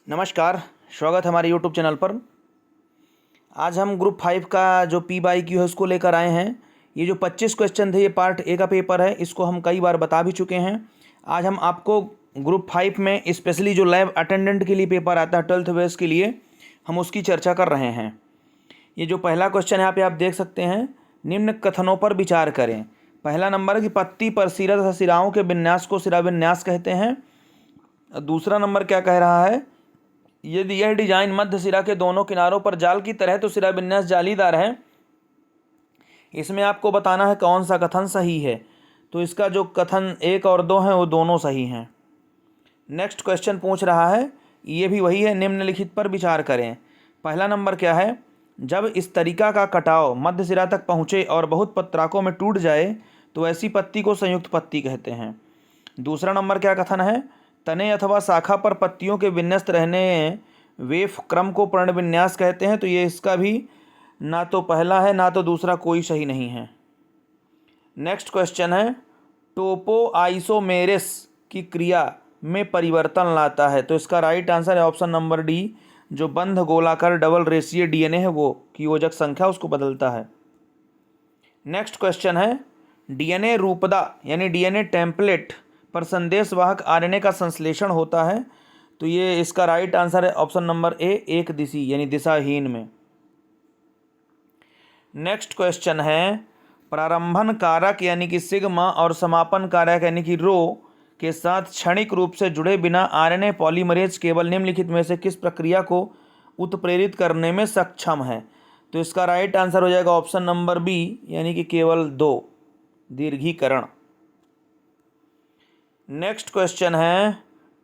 नमस्कार, स्वागत है हमारे यूट्यूब चैनल पर। आज हम ग्रुप 5 का जो पी बाई क्यू है उसको लेकर आए हैं। ये जो 25 क्वेश्चन थे, ये पार्ट ए का पेपर है। इसको हम कई बार बता भी चुके हैं। आज हम आपको ग्रुप 5 में स्पेशली जो लैब अटेंडेंट के लिए पेपर आता है 12th बेस के लिए, हम उसकी चर्चा कर रहे हैं। ये जो पहला क्वेश्चन यहाँ पे आप देख सकते हैं, निम्न कथनों पर विचार करें। पहला नंबर है कि पत्ती पर सिरा तथा सिराओं के विन्यास को सिरा विन्यास कहते हैं। दूसरा नंबर क्या कह रहा है, यदि यह डिजाइन मध्य सिरा के दोनों किनारों पर जाल की तरह तो सिरा विन्यास जालीदार है। इसमें आपको बताना है कौन सा कथन सही है। तो इसका जो कथन 1 और 2 हैं वो दोनों सही हैं। नेक्स्ट क्वेश्चन पूछ रहा है, ये भी वही है, निम्नलिखित पर विचार करें। पहला नंबर क्या है, जब इस तरीका का कटाव मध्य सिरा तक पहुँचे और बहुत पत्राकों में टूट जाए तो ऐसी पत्ती को संयुक्त पत्ती कहते हैं। दूसरा नंबर क्या कथन है, तने अथवा शाखा पर पत्तियों के विन्यस्त रहने वेफ क्रम को पर्णविन्यास कहते हैं। तो ये इसका भी ना तो पहला है ना तो दूसरा, कोई सही नहीं है। नेक्स्ट क्वेश्चन है, टोपो आइसोमेरेस की क्रिया में परिवर्तन लाता है। तो इसका राइट आंसर है ऑप्शन नंबर डी, जो बंध गोलाकार डबल रेशियो डीएनए है वो की योजक संख्या उसको बदलता है। नेक्स्ट क्वेश्चन है, डीएनए रूपदा यानी डीएनए टेम्पलेट पर संदेशवाहक आरएनए का संश्लेषण होता है। तो ये इसका राइट आंसर है ऑप्शन नंबर ए, एक दिशी यानी दिशाहीन में। नेक्स्ट क्वेश्चन है, प्रारंभन कारक यानी कि सिग्मा और समापन कारक यानी कि रो के साथ क्षणिक रूप से जुड़े बिना आरएनए पॉलीमरेज केवल निम्नलिखित में से किस प्रक्रिया को उत्प्रेरित करने में सक्षम है। तो इसका राइट आंसर हो जाएगा ऑप्शन नंबर बी, यानी कि केवल 2, दीर्घीकरण। नेक्स्ट क्वेश्चन है,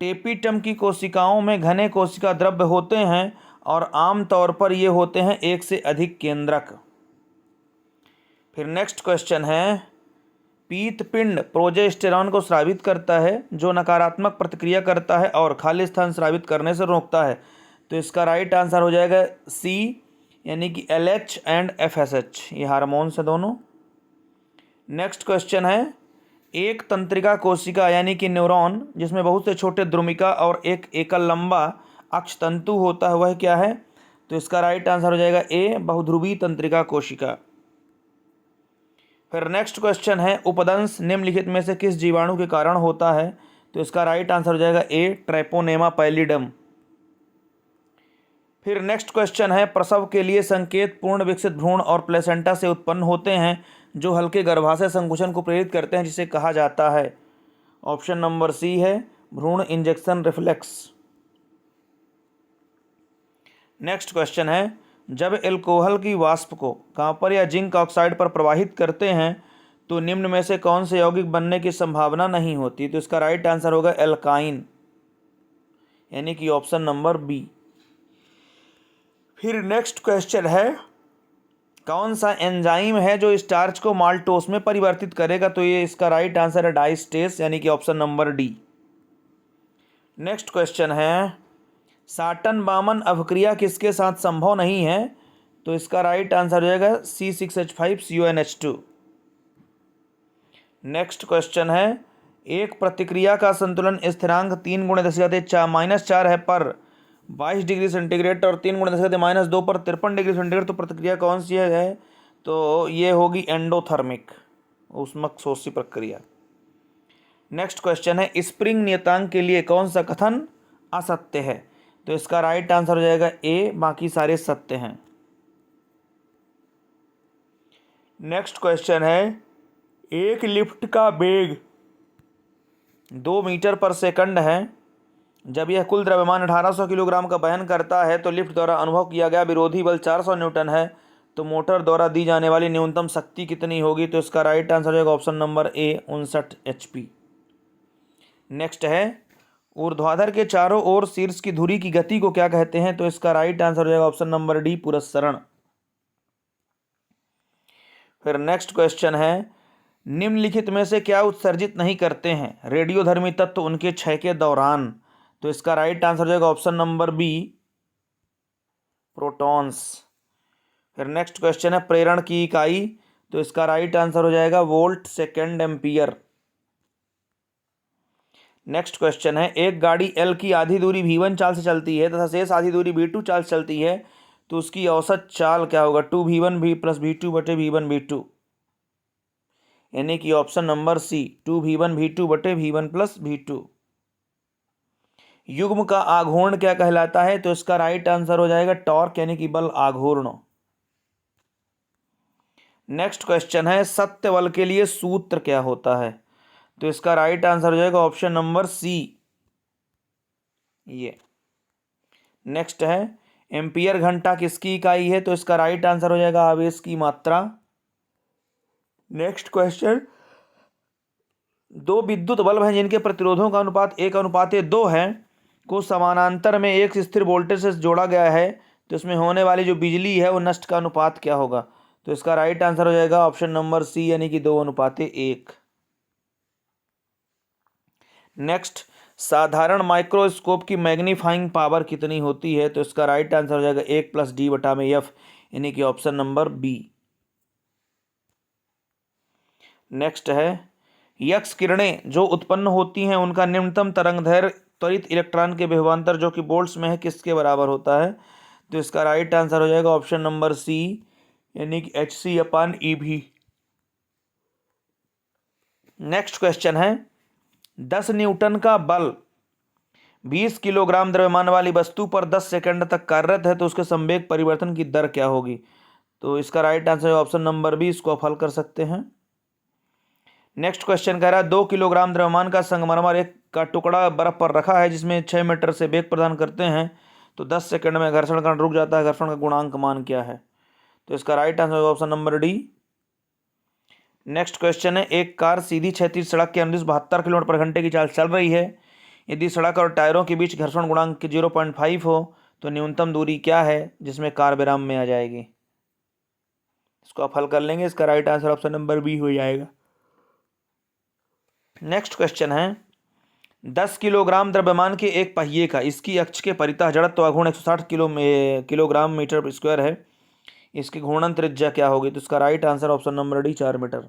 टेपिटम की कोशिकाओं में घने कोशिका द्रव्य होते हैं और आमतौर पर ये होते हैं एक से अधिक केंद्रक। फिर नेक्स्ट क्वेश्चन है, पीतपिंड प्रोजेस्टेरॉन को स्रावित करता है जो नकारात्मक प्रतिक्रिया करता है और खाली स्थान स्रावित करने से रोकता है। तो इसका राइट आंसर हो जाएगा सी, यानी कि LH एंड FSH, ये हार्मोन्स है दोनों। नेक्स्ट क्वेश्चन है, एक तंत्रिका कोशिका यानी कि न्यूरॉन जिसमें बहुत से छोटे द्रुमिका और एक एकल लंबा अक्षतंतु होता है, वह क्या है। तो इसका राइट आंसर हो जाएगा ए, बहुध्रुवी तंत्रिका कोशिका। फिर नेक्स्ट क्वेश्चन है, उपदंश निम्नलिखित में से किस जीवाणु के कारण होता है। तो इसका राइट आंसर हो जाएगा ए, ट्रैपोनेमा पैलिडम। फिर नेक्स्ट क्वेश्चन है, प्रसव के लिए संकेत पूर्ण विकसित भ्रूण और प्लेसेंटा से उत्पन्न होते हैं जो हल्के गर्भाशय संकुचन को प्रेरित करते हैं, जिसे कहा जाता है। ऑप्शन नंबर सी है, भ्रूण इंजेक्शन रिफ्लेक्स। नेक्स्ट क्वेश्चन है, जब एल्कोहल की वाष्प को कॉपर या जिंक ऑक्साइड पर प्रवाहित करते हैं तो निम्न में से कौन से यौगिक बनने की संभावना नहीं होती। तो इसका राइट आंसर होगा एल्काइन, यानी कि ऑप्शन नंबर बी। फिर नेक्स्ट क्वेश्चन है, कौन सा एंजाइम है जो स्टार्च को माल्टोस में परिवर्तित करेगा। तो ये इसका राइट आंसर है डाइस्टेस, यानी कि option number D. Next question है, साटन बामन अभिक्रिया किसके साथ संभव नहीं है। तो इसका राइट आंसर हो जाएगा C6H5CONH2। नेक्स्ट क्वेश्चन है, एक प्रतिक्रिया का संतुलन स्थिरांक 3 × 10⁻⁻4 है पर 22 डिग्री सेंटीग्रेड और 3 × 10⁻2 पर 53 डिग्री सेंटीग्रेड। तो प्रतिक्रिया कौन सी है। तो ये होगी एंडोथर्मिक ऊष्मकशोषी प्रक्रिया। नेक्स्ट क्वेश्चन है, स्प्रिंग नियतांक के लिए कौन सा कथन असत्य है। तो इसका राइट आंसर हो जाएगा ए, बाकी सारे सत्य हैं। नेक्स्ट क्वेश्चन है, एक लिफ्ट का वेग 2 मीटर पर सेकंड है। जब यह कुल द्रव्यमान 1800 किलोग्राम का वहन करता है तो लिफ्ट द्वारा अनुभव किया गया विरोधी बल 400 न्यूटन है। तो मोटर द्वारा दी जाने वाली न्यूनतम शक्ति कितनी होगी। तो इसका राइट आंसर हो जाएगा option number A, 59 HP। Next है, ऊर्ध्वाधर के चारों ओर शीर्ष की धुरी की गति को क्या कहते हैं। तो इसका राइट आंसर हो जाएगा ऑप्शन नंबर डी, पुरस्सरण। फिर नेक्स्ट क्वेश्चन है, निम्नलिखित में से क्या उत्सर्जित नहीं करते हैं रेडियोधर्मी तत्व उनके क्षय के दौरान। तो इसका राइट आंसर हो जाएगा ऑप्शन नंबर बी, प्रोटॉन्स। फिर नेक्स्ट क्वेश्चन है, प्रेरण की इकाई। तो इसका राइट आंसर हो जाएगा volt second ampere. Next question है, एक गाड़ी L की आधी दूरी v1 चाल से चलती है तथा शेष आधी दूरी v2 चाल से चलती है, तो उसकी औसत चाल क्या होगा? 2v1 v प्लस v2 बटे v1 v2, यानी कि ऑप्शन नंबर सी 2v1 v2 बटे v1 प्लस v2। युग्म का आघूर्ण क्या कहलाता है? तो इसका राइट आंसर हो जाएगा टॉर्क, यानी कि बल आघूर्ण। नेक्स्ट क्वेश्चन है, सत्य बल के लिए सूत्र क्या होता है? तो इसका राइट आंसर हो जाएगा ऑप्शन नंबर सी ये। नेक्स्ट है, एम्पियर घंटा किसकी इकाई है? तो इसका राइट आंसर हो जाएगा आवेश की मात्रा। नेक्स्ट क्वेश्चन, दो विद्युत बल्ब हैं जिनके प्रतिरोधों का अनुपात 1:2 है, को समानांतर में एक स्थिर वोल्टेज से जोड़ा गया है, तो इसमें होने वाली जो बिजली है वो नष्ट का अनुपात क्या होगा? तो इसका राइट आंसर हो जाएगा ऑप्शन नंबर सी, यानी कि 2:1। नेक्स्ट, साधारण माइक्रोस्कोप की मैग्नीफाइंग पावर कितनी होती है? तो इसका राइट आंसर हो जाएगा 1 + d/f, यानी कि ऑप्शन नंबर बी। नेक्स्ट है, यक्स किरणें जो उत्पन्न होती हैं उनका न्यूनतम तरंगदैर्घ्य त्वरित इलेक्ट्रॉन के विभवांतर जो कि वोल्ट्स में है किसके बराबर होता है? तो इसका राइट आंसर हो जाएगा ऑप्शन नंबर सी, यानी कि hc/ev। नेक्स्ट क्वेश्चन है, 10 न्यूटन का बल 20 किलोग्राम द्रव्यमान वाली वस्तु पर 10 सेकंड तक कार्यरत है, तो उसके संवेग परिवर्तन की दर क्या होगी? तो इसका राइट आंसर है ऑप्शन नंबर बी, इसको आप हल कर सकते हैं। नेक्स्ट क्वेश्चन कह रहा है, 2 किलोग्राम द्रव्यमान का संगमरमर एक का टुकड़ा बर्फ पर रखा है जिसमें 6 मीटर से वेग प्रदान करते हैं, तो 10 सेकंड में घर्षण कण रुक जाता है, घर्षण का गुणांक मान क्या है? तो इसका राइट आंसर होगा option number D. Next question है, एक कार सीधी क्षैतिज सड़क के अनुदिश 72 किलोमीटर पर घंटे की चाल चल रही है। यदि सड़क और टायरों के बीच घर्षण गुणांक 0.5 हो तो न्यूनतम दूरी क्या है जिसमें कार विराम में आ जाएगी? इसको आप हल कर लेंगे, इसका right answer option number B हो जाएगा। नेक्स्ट क्वेश्चन है, 10 किलोग्राम द्रव्यमान के एक पहिए का इसकी अक्ष के परितः जड़त्व आघूर्ण 160 किलोग्राम मीटर स्क्वायर है, इसकी घूर्णन त्रिज्या क्या होगी? तो इसका right answer option number D 4 metre.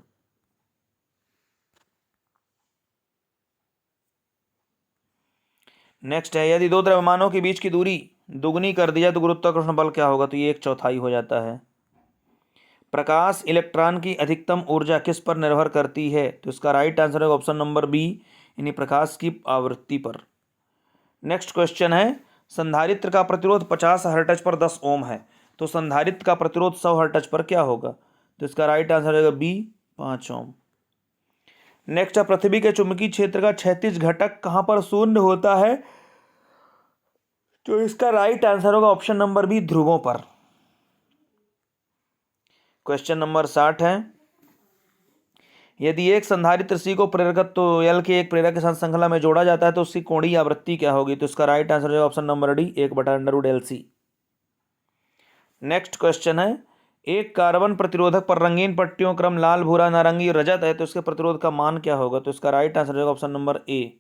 Next है, यदि दो द्रव्यमानों के बीच की दूरी दुगनी कर दी जाए तो गुरुत्वाकर्षण बल क्या होगा? तो ये 1/4 हो जाता है। प्रकाश इलेक्ट्रॉन की अधिकतम ऊर्जा किस पर निर्भर करती है? तो इसका राइट आंसर है ऑप्शन नंबर बी, यानी प्रकाश की आवृत्ति पर। नेक्स्ट क्वेश्चन है, संधारित्र का प्रतिरोध 50 हर्ट्ज पर 10 ओम है, तो संधारित्र का प्रतिरोध 100 हर्ट्ज पर क्या होगा? तो इसका राइट आंसर होगा बी, 5 ओम। नेक्स्ट है, पृथ्वी के चुंबकीय क्षेत्र का क्षैतिज घटक कहां पर शून्य होता है? तो इसका राइट आंसर होगा ऑप्शन नंबर बी, ध्रुवों पर। क्वेश्चन नंबर 60 है, यदि एक संधारित्र C को प्रेरकत्व L के एक प्रेरक के साथ श्रृंखला में जोड़ा जाता है तो उसकी कोणीय आवृत्ति क्या होगी? तो इसका राइट आंसर है option number D, 1/√LC। Next question है, एक कार्बन प्रतिरोधक पर रंगीन पट्टियों क्रम लाल, भूरा, नारंगी, रजत है, तो इसके प्रतिरोध का मान क्या होगा? तो इसका राइट आंसर होगा ऑप्शन नंबर ए।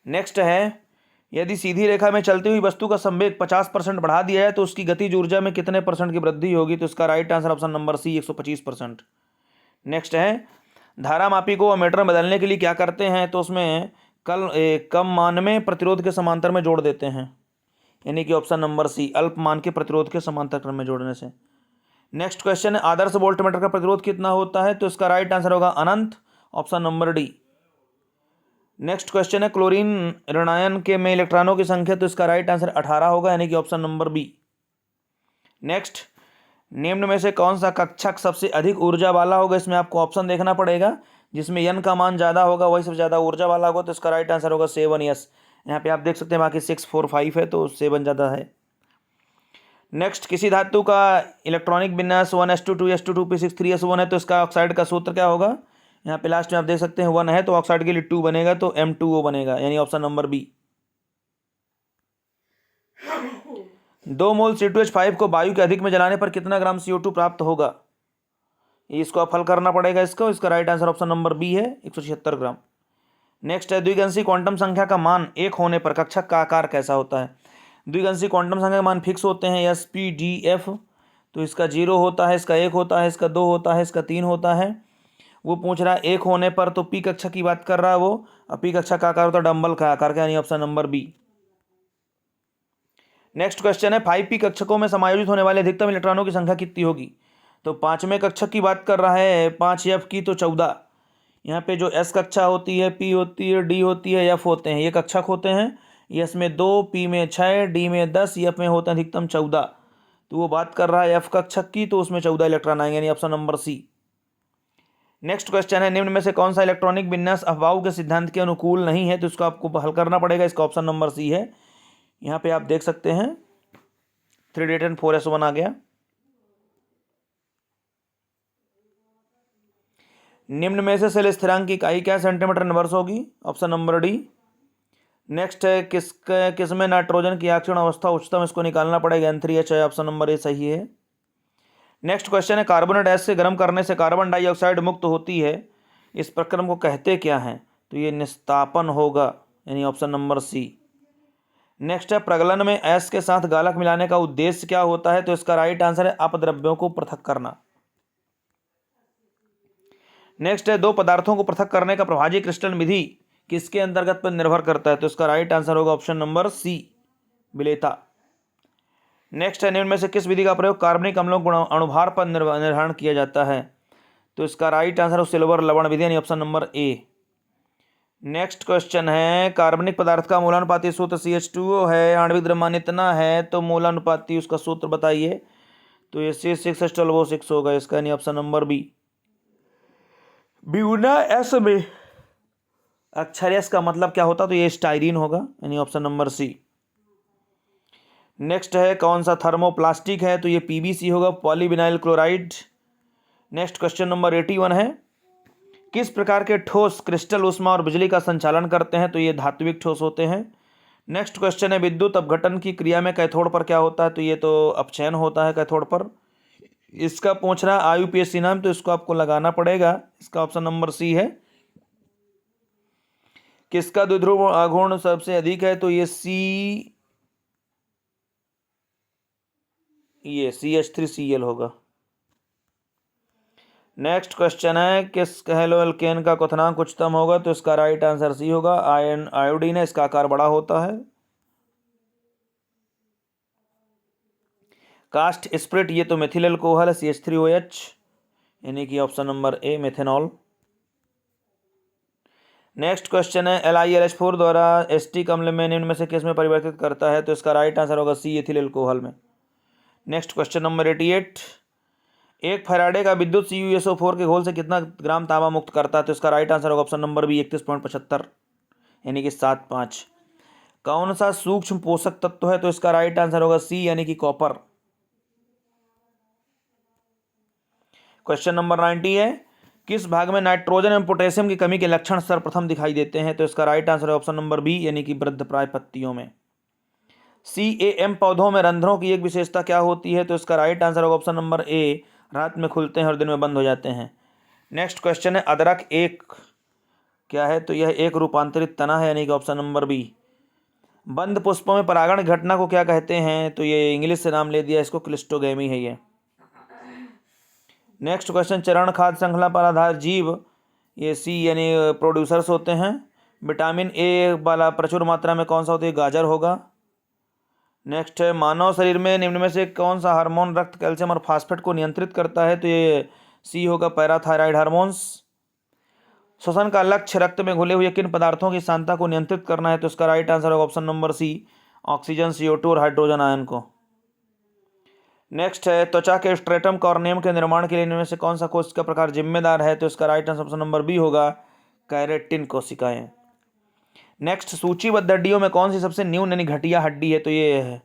नेक्स्ट है, यदि सीधी रेखा में चलती हुई वस्तु का संवेग 50% बढ़ा दिया जाए तो उसकी गतिज ऊर्जा में कितने % की वृद्धि होगी? तो इसका right answer option number C, 125%। Next है, धारामापी को अमीटर में बदलने के लिए क्या करते हैं? तो उसमें कम मान में प्रतिरोध के समांतर में जोड़ देते हैं, यानी कि ऑप्शन नंबर सी, अल्प मान के प्रतिरोध के समांतर क्रम में जोड़ने से। नेक्स्ट क्वेश्चन है, आदर्श वोल्टमीटर का प्रतिरोध कितना होता है? तो इसका राइट आंसर होगा अनंत, option number D. Next question है, क्लोरीन ऋणायन के में इलेक्ट्रॉनों की संख्या, तो इसका राइट आंसर 18 होगा, यानी कि ऑप्शन नंबर बी। नेक्स्ट, निम्न में से कौन सा कक्षक सबसे अधिक ऊर्जा वाला होगा? इसमें आपको ऑप्शन देखना पड़ेगा, जिसमें n का मान ज़्यादा होगा वही सबसे ज़्यादा ऊर्जा वाला होगा, तो इसका राइट आंसर होगा 7s। यहाँ पे आप देख सकते हैं बाकी 6, 4, 5 है, तो 7 ज़्यादा है। नेक्स्ट, किसी धातु का इलेक्ट्रॉनिक विन्यास 1s2 2s2 2p6 3s1 है, तो इसका ऑक्साइड का सूत्र क्या होगा? यहाँ पे लास्ट में आप देख सकते हैं 1 है, तो ऑक्साइड के लिए 2 बनेगा, तो M2O बनेगा, यानी ऑप्शन नंबर बी। 2 मोल C2H5 को वायु के अधिक में जलाने पर कितना ग्राम CO2 प्राप्त होगा? इसको आप हल करना पड़ेगा इसका right answer option number B है, 176 ग्राम। नेक्स्ट है, द्विगंशी क्वांटम संख्या का मान 1 होने पर कक्षक का आकार कैसा होता है? द्विगंशी क्वांटम संख्या के मान फिक्स होते हैं, SPDF, तो इसका 0 होता है, इसका 1 होता है, इसका 2 होता है, इसका 3 होता है। वो पूछ रहा है एक होने पर, तो पी कक्षा की बात कर रहा है वो। और पी कक्षा का आकार होता है डंबल का आकार का, यानी option number B. Next question है 5p कक्षकों में समायोजित होने वाले अधिकतम इलेक्ट्रॉनों की संख्या कितनी होगी। तो 5वें कक्षक की बात कर रहा है, 5f की, तो 14। यहाँ पे जो s कक्षा होती है, p होती है, d होती है, f होते हैं, ये कक्षक होते हैं। s में 2, p में 6, d में 10, f में होते हैं अधिकतम 14। तो वो बात कर रहा है f कक्षक की, तो उसमें 14 इलेक्ट्रॉन आएंगे, यानी option number C. Next question है निम्न में से कौन सा इलेक्ट्रॉनिक विन्यास अफबाऊ के सिद्धांत के अनुकूल नहीं है। तो इसको आपको हल करना पड़ेगा। इसका ऑप्शन नंबर सी है। यहाँ पे आप देख सकते हैं 3d10 4s1 आ गया। निम्न में से सेल स्थिरांक की इकाई क्या सेंटीमीटर इनवर्स होगी, ऑप्शन नंबर डी। नेक्स्ट है किसमें नाइट्रोजन की अक्षीण अवस्था उच्चतम, इसको निकालना पड़ेगा, N3H है, ऑप्शन नंबर ए सही है। नेक्स्ट क्वेश्चन है कार्बोनेट गैस से गर्म करने से कार्बन डाइऑक्साइड मुक्त होती है, इस प्रक्रम को कहते क्या हैं। तो ये निस्तापन होगा, यानी ऑप्शन नंबर सी। नेक्स्ट है प्रगलन में एस के साथ गालक मिलाने का उद्देश्य क्या होता है। तो इसका राइट आंसर है अपद्रव्यों को पृथक करना। नेक्स्ट है दो पदार्थों को पृथक करने का प्रभाजी क्रिस्टल विधि किसके अंतर्गत पर निर्भर करता है। तो इसका राइट आंसर होगा ऑप्शन नंबर सी, विलेता। नेक्स्ट है निम्न में से किस विधि का प्रयोग कार्बनिक अम्लों के अणुभार पर निर्धारण किया जाता है। तो इसका राइट आंसर है सिल्वर लवण विधि, यानी option number A. Next question है कार्बनिक पदार्थ का मूलानुपाती सूत्र CH2O है, आणविक द्रव्यमान इतना है, तो मूलानुपाती उसका सूत्र बताइए। तो ये C6H12O6 होगा इसका, यानी ऑप्शन नंबर बी। ब्यूना एस में अक्षर एस का मतलब क्या होता, तो ये स्टाइरीन होगा, यानी ऑप्शन नंबर सी। नेक्स्ट है कौन सा थर्मोप्लास्टिक है। तो ये PVC होगा, polyvinyl chloride. Next question number 81 है किस प्रकार के ठोस क्रिस्टल ऊष्मा और बिजली का संचालन करते हैं। तो ये धात्विक ठोस होते हैं। नेक्स्ट क्वेश्चन है विद्युत अपघटन की क्रिया में कैथोड पर क्या होता है। तो ये तो अपचयन होता है कैथोड पर। इसका पूछना IUPAC नाम, तो इसको आपको लगाना पड़ेगा। इसका ऑप्शन नंबर सी है। किसका द्विध्रुव आघूर्ण सबसे अधिक है। तो ये CH3Cl होगा। नेक्स्ट क्वेश्चन है किस हेलोएल्केन का क्वथनांक उच्चतम होगा। तो इसका राइट आंसर सी होगा, आयोडीन है, इसका आकार बड़ा होता है। कास्ट स्प्रिट, ये तो मेथिल अल्कोहल है, CH3OH, यानी कि option number A, methanol. Next question है LiLH4 द्वारा एसिटिक अम्ल में निम्न में से किस में परिवर्तित करता है। तो इसका राइट आंसर होगा सी, एथिल अल्कोहल में। नेक्स्ट क्वेश्चन नंबर 88 एक फैराडे का विद्युत CuSO4 के घोल से कितना ग्राम तांबा मुक्त करता है। तो इसका राइट आंसर होगा ऑप्शन नंबर बी, 31.75, यानी कि 7.5। कौन सा सूक्ष्म पोषक तत्व है। तो इसका राइट आंसर होगा सी, यानी कि कॉपर। क्वेश्चन नंबर 90 है किस भाग में नाइट्रोजन एवं पोटेशियम की कमी के लक्षण सर्वप्रथम दिखाई देते हैं। तो इसका राइट आंसर है ऑप्शन नंबर बी, यानी कि वृद्धप्राय पत्तियों में। CAM पौधों में रंध्रों की एक विशेषता क्या होती है। तो इसका राइट आंसर होगा ऑप्शन नंबर ए, रात में खुलते हैं और दिन में बंद हो जाते हैं। नेक्स्ट क्वेश्चन है अदरक एक क्या है। तो यह एक रूपांतरित तना है, यानी कि ऑप्शन नंबर बी। बंद पुष्पों में परागण घटना को क्या कहते हैं। तो ये इंग्लिश से नाम ले दिया इसको, क्लिस्टोगेमी है ये। नेक्स्ट क्वेश्चन चरण खाद्य श्रृंखला पर आधारित जीव, ये सी, यानी प्रोड्यूसर्स होते हैं। विटामिन ए वाला प्रचुर मात्रा में कौन सा होता है, गाजर होगा। नेक्स्ट है मानव शरीर में निम्न में से कौन सा हार्मोन रक्त कैल्शियम और फास्फेट को नियंत्रित करता है। तो ये सी होगा, पैराथायराइड हार्मोन्स। श्वसन का लक्ष्य रक्त में घुले हुए किन पदार्थों की सांद्रता को नियंत्रित करना है। तो इसका राइट आंसर होगा option number C, oxygen, CO2 और हाइड्रोजन आयन को। नेक्स्ट है त्वचा के स्ट्रेटम कॉर्नियम के निर्माण के लिए इनमें से कौन सा कोशिका प्रकार जिम्मेदार है। तो इसका right answer option number B होगा, कैरेटिन कोशिकाएं। नेक्स्ट सूचीबद्ध हड्डियों में कौन सी सबसे न्यून यानी घटिया हड्डी है। तो ये है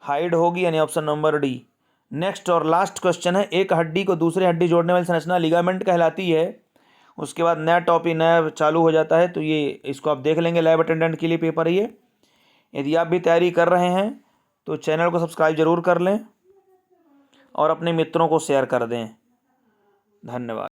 हाइड होगी, यानी ऑप्शन नंबर डी। नेक्स्ट और लास्ट क्वेश्चन है एक हड्डी को दूसरी हड्डी जोड़ने वाली संरचना लिगामेंट कहलाती है। उसके बाद नया टॉपिक नया चालू हो जाता है। तो ये इसको आप देख लेंगे, लैब अटेंडेंट के लिए पेपर है ये। यदि आप भी तैयारी कर रहे हैं तो चैनल को सब्सक्राइब जरूर कर लें और अपने मित्रों को शेयर कर दें। धन्यवाद।